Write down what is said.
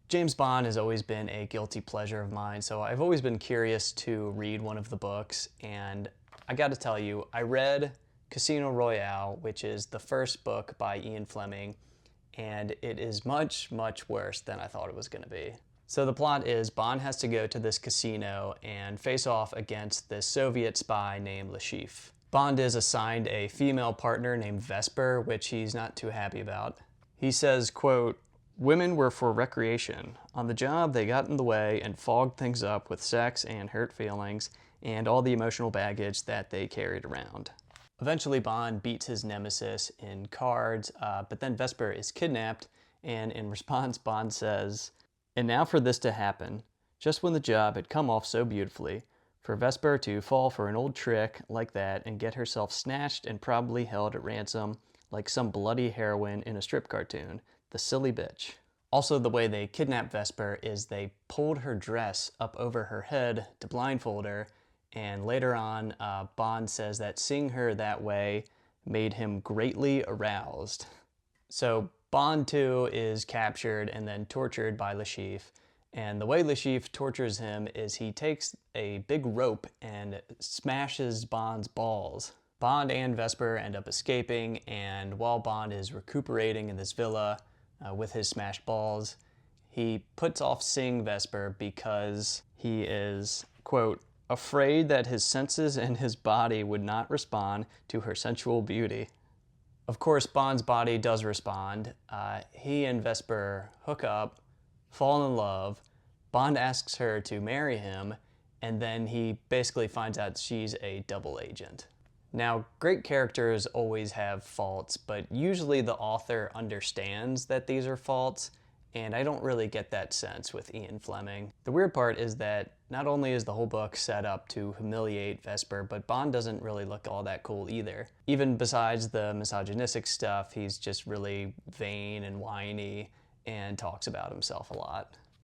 James Bond has always been a guilty pleasure of mine, so I've always been curious to read one of the books, and I gotta tell you, I read Casino Royale, which is the first book by Ian Fleming, and it is much, much worse than I thought it was gonna be. So the plot is Bond has to go to this casino and face off against this Soviet spy named Le Chiffre. Bond is assigned a female partner named Vesper, which he's not too happy about. He says, quote, "Women were for recreation. On the job, they got in the way and fogged things up with sex and hurt feelings and all the emotional baggage that they carried around." Eventually, Bond beats his nemesis in cards, but then Vesper is kidnapped, and in response, Bond says, "And now for this to happen, just when the job had come off so beautifully, for Vesper to fall for an old trick like that and get herself snatched and probably held at ransom like some bloody heroine in a strip cartoon. The silly bitch." Also, the way they kidnapped Vesper is they pulled her dress up over her head to blindfold her, and later on, Bond says that seeing her that way made him greatly aroused. So Bond too is captured and then tortured by Le Chiffre, and the way Le Chiffre tortures him is he takes a big rope and smashes Bond's balls. Bond and Vesper end up escaping, and while Bond is recuperating in this villa with his smashed balls, he puts off seeing Vesper because he is, quote, "afraid that his senses and his body would not respond to her sensual beauty." Of course, Bond's body does respond. He and Vesper hook up, fall in love. Bond asks her to marry him, and then he basically finds out she's a double agent. Now, great characters always have faults, but usually the author understands that these are faults, and I don't really get that sense with Ian Fleming. The weird part is that not only is the whole book set up to humiliate Vesper, but Bond doesn't really look all that cool either. Even besides the misogynistic stuff, he's just really vain and whiny and talks about himself a lot.